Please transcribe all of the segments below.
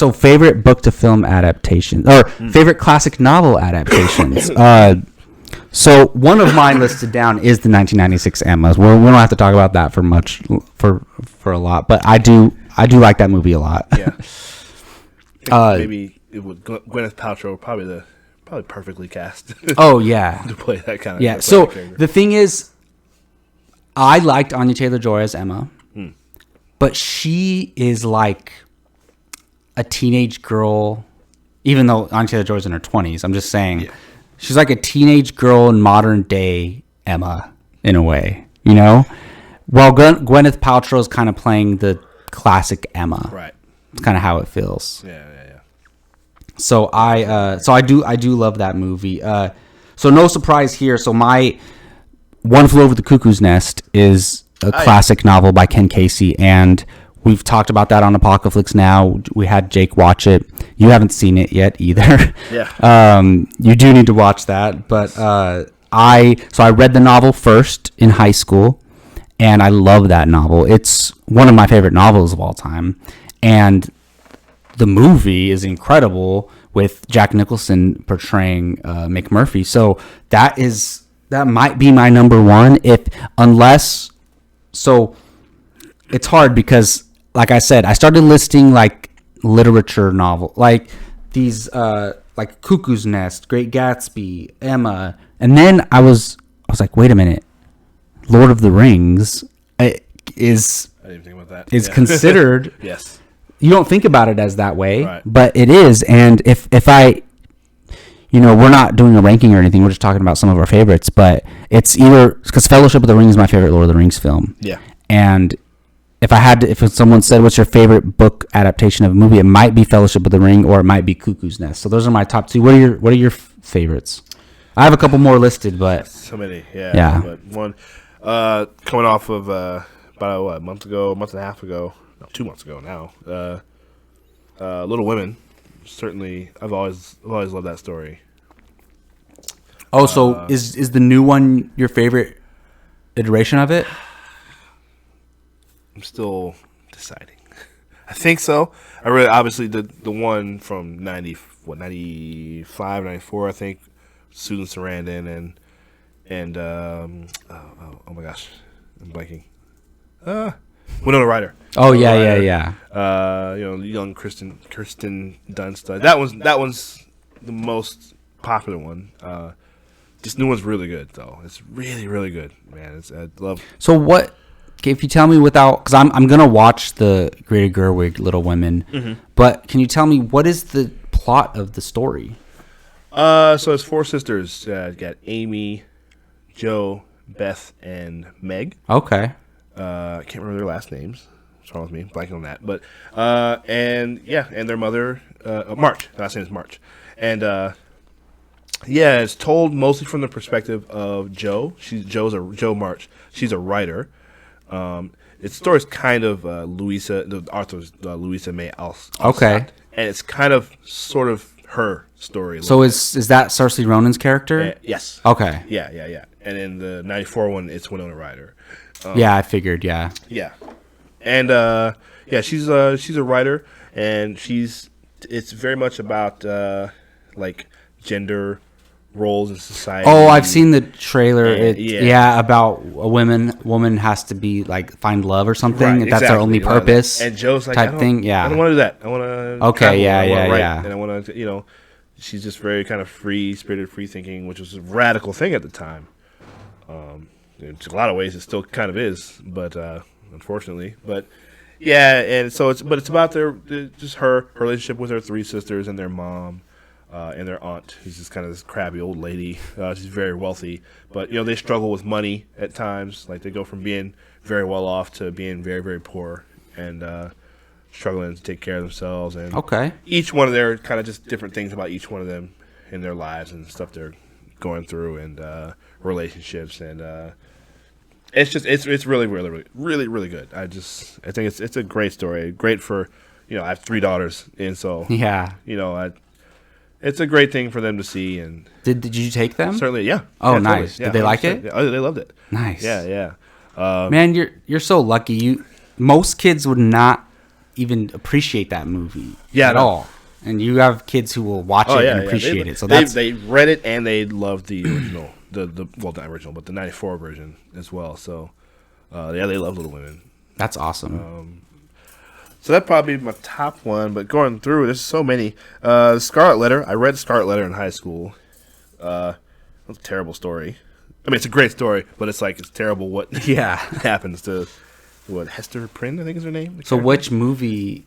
So favorite book to film adaptation or favorite classic novel adaptations. So one of mine listed down is the 1996 Emma. We don't have to talk about that for a lot, but I do like that movie a lot. Yeah. Maybe it would Gwyneth Paltrow probably perfectly cast. Oh yeah, to play that kind of yeah. So the thing is, I liked Anya Taylor-Joy as Emma, but she is like a teenage girl. Even though Anya Taylor-Joy's in her 20s, I'm just saying she's like a teenage girl in modern day Emma in a way, you know. While Gwyneth Paltrow is kind of playing the classic Emma, right? It's kind of how it feels. Yeah. So I do love that movie. So no surprise here. So my One Flew Over the Cuckoo's Nest is a classic novel by Ken Casey, and we've talked about that on Apocalypse Now. We had Jake watch it. You haven't seen it yet either. Yeah. You do need to watch that. But I read the novel first in high school, and I love that novel. It's one of my favorite novels of all time, and the movie is incredible with Jack Nicholson portraying McMurphy. So that might be my number one. So it's hard because, like I said, I started listing like literature novel, like these like Cuckoo's Nest, Great Gatsby, Emma, and then I was like, wait a minute, Lord of the Rings is I didn't think about that. Is considered. Yes. You don't think about it as that way, right. But it is. And if I, we're not doing a ranking or anything. We're just talking about some of our favorites. But it's either because Fellowship of the Ring is my favorite Lord of the Rings film. Yeah. And if someone said, "What's your favorite book adaptation of a movie?" It might be Fellowship of the Ring, or it might be Cuckoo's Nest. So those are my top two. What are your favorites? I have a couple more listed, but so many. Yeah. Yeah. But one coming off of about a month and a half ago. 2 months ago now. Little Women, certainly. I've always loved that story. Oh, so is the new one your favorite iteration of it? I'm still deciding. I think so. I really obviously the one from 95, 94, I think. Susan Sarandon and oh my gosh, I'm blanking. Winona Ryder. Oh yeah. Young Kirsten Dunst. That one's the most popular one. This new one's really good though. It's really really good, man. I love. So what? If you tell me because I'm gonna watch the Greta Gerwig Little Women, but can you tell me what is the plot of the story? So it's four sisters. Got Amy, Jo, Beth, and Meg. Okay. I can't remember their last names. What's wrong with me? Blanking on that. But and their mother, March. Their last name is March. And it's told mostly from the perspective of Jo. Jo March. She's a writer. Its story is kind of Louisa. The author's Louisa May Alcott. Okay. And it's kind of sort of her story. So is that Saoirse Ronan's character? Yes. Okay. Yeah. And in the 94 one, it's Winona Ryder. I figured. Yeah. Yeah. And she's a writer, and it's very much about like gender roles in society. Oh, I've seen the trailer. And, about a woman has to be like find love or something. Right, That's exactly. her only purpose. And Joe's like, type thing. Yeah. I don't want to do that. I want to. Okay. Travel, Yeah. And I want to, she's just very kind of free spirited, free thinking, which was a radical thing at the time. In a lot of ways, it still kind of is, but unfortunately, but. Yeah, and so it's about just her relationship with her three sisters and their mom, and their aunt, who's just kind of this crabby old lady. She's very wealthy, but they struggle with money at times. Like they go from being very well off to being very very poor, and struggling to take care of themselves. And each one of their kind of just different things about each one of them in their lives and stuff they're going through, and relationships, and it's really really really really really good. I think it's a great story. Great for I have 3 daughters, and so it's a great thing for them to see. And did you take them? Certainly, yeah. Oh, yeah, nice. Totally. Yeah, did they like it? Yeah, they loved it. Nice. Yeah. Man, you're so lucky. Most kids would not even appreciate that movie at all. And you have kids who will watch it and appreciate it. So they read it and they loved the original, not original, but the '94 version as well. So they love Little Women. That's awesome. So that'd probably be my top one. But going through, there's so many. Scarlet Letter. I read Scarlet Letter in high school. It's a terrible story. I mean, it's a great story, but it's terrible what happens to Hester Prynne, I think is her name. So which movie?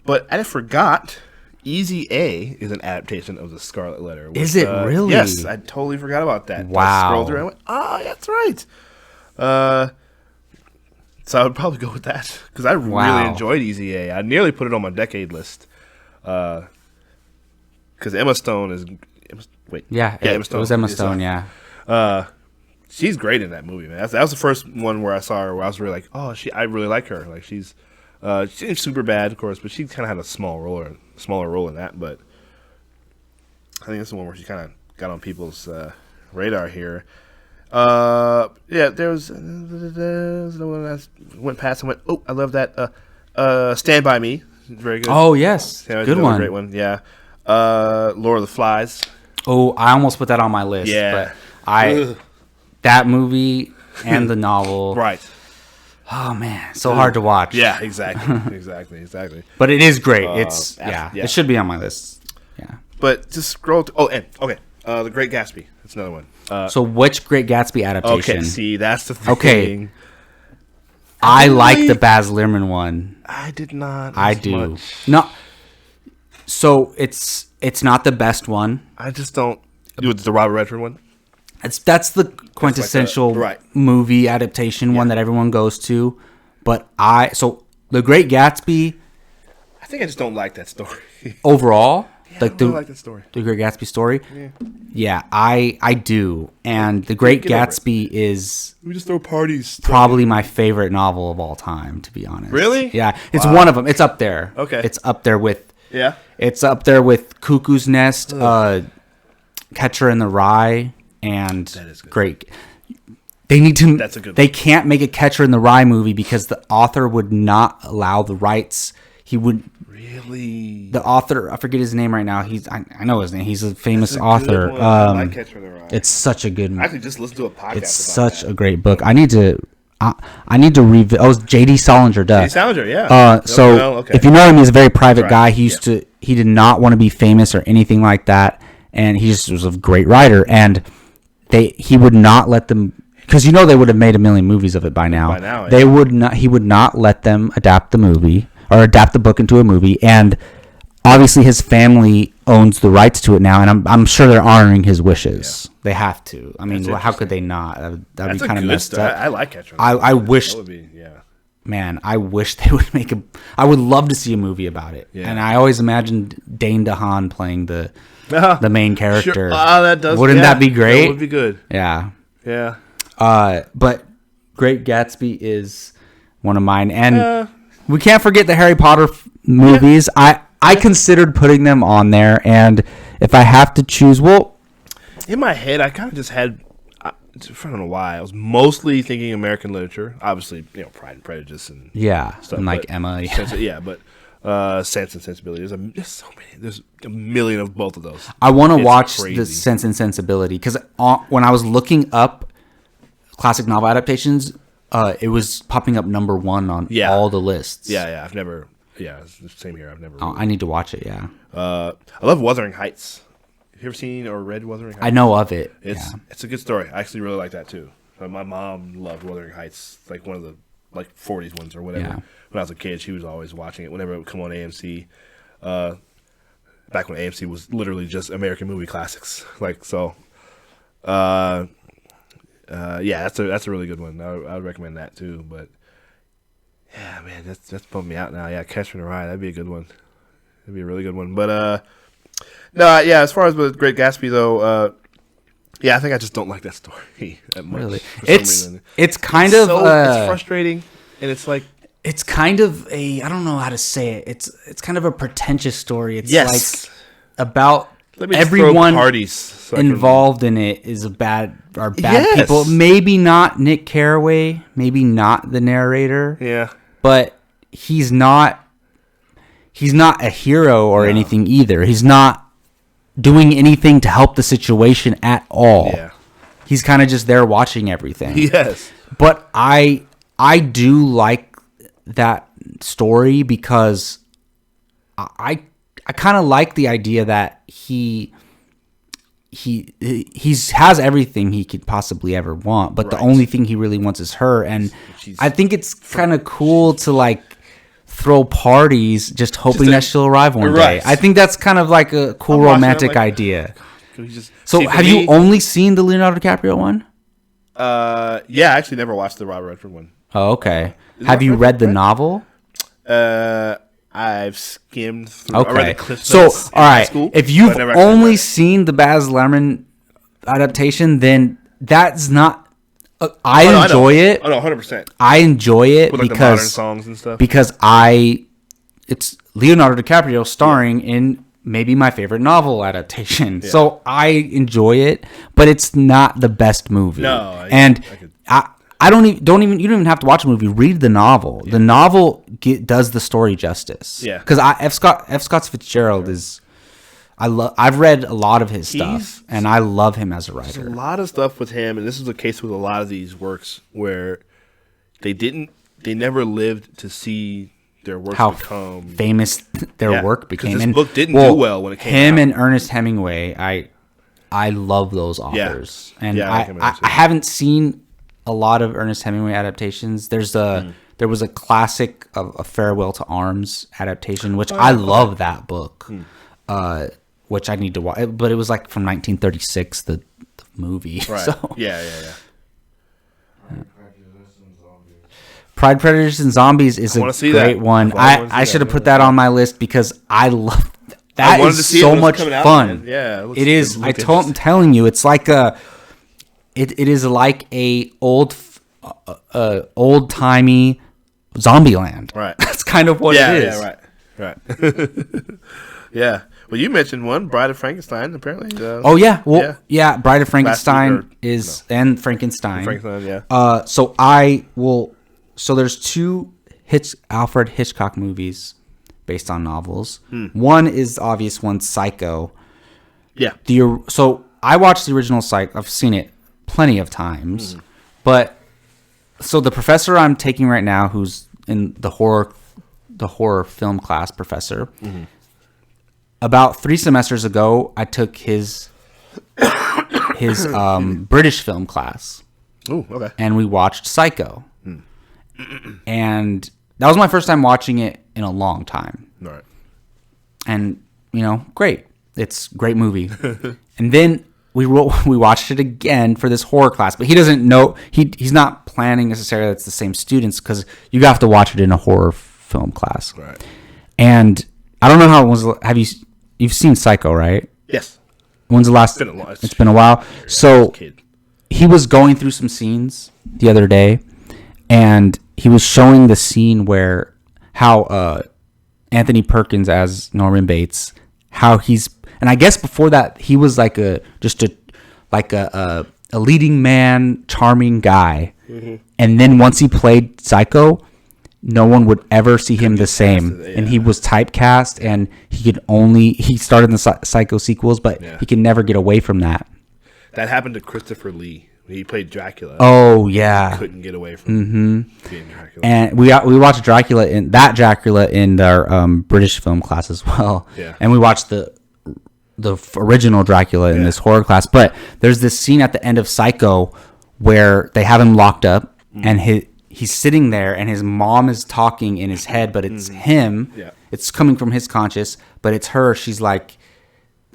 But I forgot. Easy A is an adaptation of the Scarlet Letter. Is it really? Yes, I totally forgot about that. Wow. I scrolled through and I went, that's right. So I would probably go with that because I really enjoyed Easy A. I nearly put it on my decade list. Because Emma Stone is... Emma Stone. It was Emma Stone, yeah. She's great in that movie, man. That was the first one where I saw her where I was really like, I really like her. Like she's super bad, of course, but she kind of had a smaller role in that. But I think that's the one where she kind of got on people's radar here. There was the one I went past and went, I love that. Stand By Me, very good. Oh yes, good one, great one. Yeah. Lord of the Flies. Oh, I almost put that on my list. Yeah, but that movie and the novel, right. Oh man, so hard to watch. Yeah, exactly. But it is great. It should be on my list. Yeah. But just scroll. The Great Gatsby. That's another one. So which Great Gatsby adaptation? Okay, see, that's the thing. Okay. I like the Baz Luhrmann one. I did not. I do. Much. No. So it's not the best one. I just don't. The Robert Redford one. That's the quintessential movie adaptation one that everyone goes to. But The Great Gatsby. I think I just don't like that story. Overall, I don't like that story. The Great Gatsby story. Yeah, I do. And The Great Gatsby is we just throw parties. Probably my favorite novel of all time, to be honest. Really? Yeah, it's one of them. It's up there. Okay, it's up there with. Yeah, it's up there with Cuckoo's Nest, Catcher in the Rye. And that is good. Great. They need to. That's a good. They can't make a Catcher in the Rye movie because the author would not allow the rights. He would. Really. The author, I forget his name right now. I know his name. He's a famous author. I like Catcher in the Rye. It's such a good. I actually just listened to a podcast. It's such a great book. I need to revisit. Oh, J.D. Salinger. J.D. Salinger, yeah. If you know him, he's a very private guy. He he did not want to be famous or anything like that, and he just was a great writer. And he would not let them, because they would have made a million movies of it by now. They would not. He would not let them adapt the movie or adapt the book into a movie. And obviously, his family owns the rights to it now, and I'm sure they're honoring his wishes. Yeah. They have to. I mean, how could they not? That'd be kind of messed up. I like Catcher. I wish. That would be, Man, I wish they would make I would love to see a movie about it. Yeah. And I always imagined Dane DeHaan playing the main character. Sure. Wouldn't that be great? That would be good. Yeah. Yeah. But Great Gatsby is one of mine, and we can't forget the Harry Potter movies. I considered putting them on there, and if I have to choose, in my head, I kind of just had. I don't know why. I was mostly thinking American literature, obviously, Pride and Prejudice and stuff, and like Emma. But Sense and Sensibility. There's so many. There's a million of both of those. I want to watch the Sense and Sensibility because when I was looking up classic novel adaptations, it was popping up number one on all the lists. Yeah. I've never. Yeah, it's the same here. I've never. I need to watch it. Yeah. I love Wuthering Heights. Have you ever seen or read Wuthering Heights? I know of it. It's a good story. I actually really like that too. My mom loved Wuthering Heights, like one of the 40s ones or whatever. Yeah. When I was a kid, she was always watching it whenever it would come on AMC. Back when AMC was literally just American movie classics. That's a really good one. I would recommend that too. But yeah, man, that's bumming me out now. Yeah, Catcher in the Rye, that'd be a good one. That'd be a really good one. But as far as with Great Gatsby though, I think I just don't like that story that much. Really, it's kind of it's frustrating, and it's kind of I don't know how to say it. It's kind of a pretentious story. It's like about everyone involved in it is bad people. Maybe not Nick Carraway, maybe not the narrator. Yeah, but he's not he's not a hero or anything either. He's not doing anything to help the situation at all. Yeah. He's kind of just there watching everything. Yes. But I do like that story because I kind of like the idea that he has everything he could possibly ever want, but the only thing he really wants is her. And I think it's kind of cool to like throw parties just hoping that she'll arrive one day. I think that's kind of like a cool romantic idea. So have you only seen the Leonardo DiCaprio one? Yeah, I actually never watched the Robert Redford one. Oh, okay. Have you read the novel? I've skimmed through. Okay. I read the Cliff So, Notes all right. school, if you've only seen the Baz Luhrmann adaptation, then that's not. I enjoy it. Oh no, 100%. I enjoy it with, like, because the modern songs and stuff. Because it's Leonardo DiCaprio starring in maybe my favorite novel adaptation. Yeah. So I enjoy it, but it's not the best movie. No, I don't even you don't even have to watch a movie. Read the novel. Yeah. The novel does the story justice. Yeah. Because F. Scott Fitzgerald is. I've read a lot of his stuff, and I love him as a writer. There's a lot of stuff with him, and this is the case with a lot of these works where they never lived to see their work become famous. Their work became. This book didn't do well when it came out. Him and Ernest Hemingway, I love those authors, and I haven't seen a lot of Ernest Hemingway adaptations. There was a classic of A Farewell to Arms adaptation, which I love that book. Which I need to watch, but it was like from 1936, the movie. Right. So. Yeah. Pride, Predators, and Zombies is a great one. I should have put that on my list because I love that. Is so much fun. Yeah, it is. I'm telling you, it's like it is like a old timey Zombieland. Right. That's kind of what it is. Yeah. Right. Yeah. Well, you mentioned one, Bride of Frankenstein, apparently. Bride of Frankenstein and Frankenstein. Frankenstein, yeah. So there's two Alfred Hitchcock movies based on novels. One is the obvious one, Psycho. Yeah. So I watched the original Psycho. I've seen it plenty of times. But so the professor I'm taking right now, who's in the horror film class professor, about 3 semesters ago, I took his British film class. Oh, okay. And we watched Psycho. And that was my first time watching it in a long time. Right. And, great. It's a great movie. And then we watched it again for this horror class. But he doesn't know. He's not planning necessarily it's the same students because you have to watch it in a horror film class. Right. And I don't know how it was. You've seen Psycho, right? Yes. When's the last? It's been a while. So he was going through some scenes the other day, and he was showing the scene where how Anthony Perkins as Norman Bates, how he's, and I guess before that he was like a leading man, charming guy, and then once he played Psycho, no one would ever see him the same. And he was typecast, and he started in the Psycho sequels, but he could never get away from that. That happened to Christopher Lee. He played Dracula. Oh, yeah. He couldn't get away from being Dracula. And we watched Dracula in our British film class as well. Yeah. And we watched the original Dracula in this horror class. But there's this scene at the end of Psycho where they have him locked up, and he's sitting there, and his mom is talking in his head, but it's him. Yeah. It's coming from his conscious, but it's her. She's like,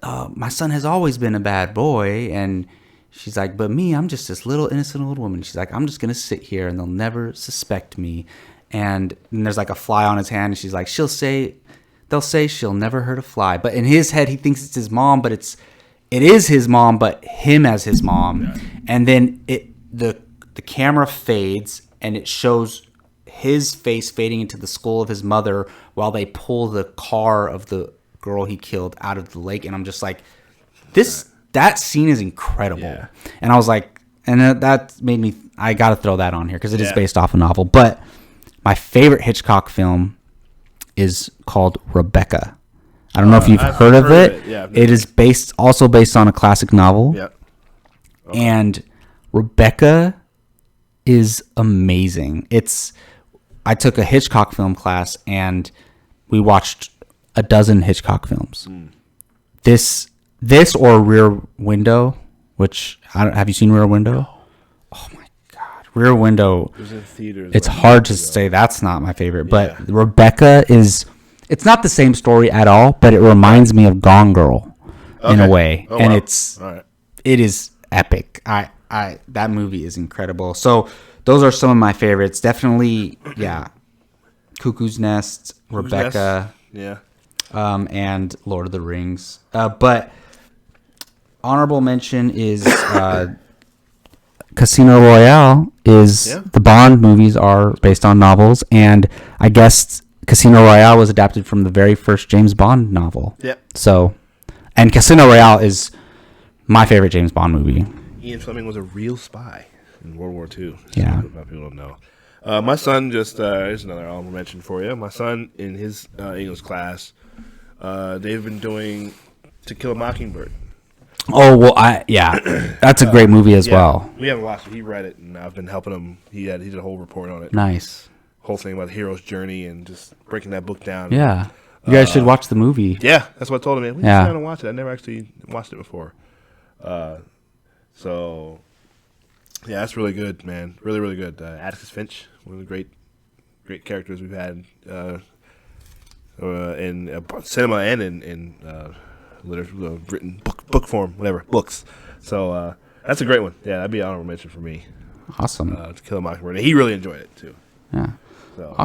my son has always been a bad boy. And she's like, but me, I'm just this little innocent old woman. She's like, I'm just going to sit here, and they'll never suspect me. And there's like a fly on his hand, and she's like, they'll say she'll never hurt a fly. But in his head, he thinks it's his mom, but it is his mom, but him as his mom. Yeah. And then the camera fades, and it shows his face fading into the skull of his mother while they pull the car of the girl he killed out of the lake. And I'm just like, that scene is incredible. Yeah. And I was like, and that made me, I got to throw that on here because it is based off a novel. But my favorite Hitchcock film is called Rebecca. I don't know if you've heard of it. Yeah, it is based on a classic novel. Yeah. Okay. And Rebecca is amazing. I took a Hitchcock film class and we watched a dozen Hitchcock films. This or Rear Window, which have you seen Rear Window? No. Oh my God, Rear Window. It was in theaters. It's hard to say that's not my favorite, but Rebecca is. It's not the same story at all, but it reminds me of Gone Girl in a way, and wow. It is epic. That movie is incredible. So those are some of my favorites. Definitely, yeah. Cuckoo's Nest, Rebecca, and Lord of the Rings. But honorable mention is Casino Royale. The Bond movies are based on novels, and I guess Casino Royale was adapted from the very first James Bond novel. Yep. So, and Casino Royale is my favorite James Bond movie. Ian Fleming was a real spy in World War II. Yeah. A lot of people don't know. My son here's another honorable mention for you. My son, in his English class, they've been doing To Kill a Mockingbird. Oh, well, that's a great movie as well. We haven't watched it. He read it, and I've been helping him. He did a whole report on it. Nice. Whole thing about the hero's journey and just breaking that book down. Yeah. You guys should watch the movie. Yeah, that's what I told him. Man, we just gotta watch it. I never actually watched it before. So, yeah, that's really good, man. Really, really good. Atticus Finch, one of the great characters we've had in cinema and in literature, written book form, whatever, books. So that's a great one. Yeah, that'd be an honorable mention for me. Awesome. To Kill a Mockingbird. And he really enjoyed it, too. Yeah. So. Awesome.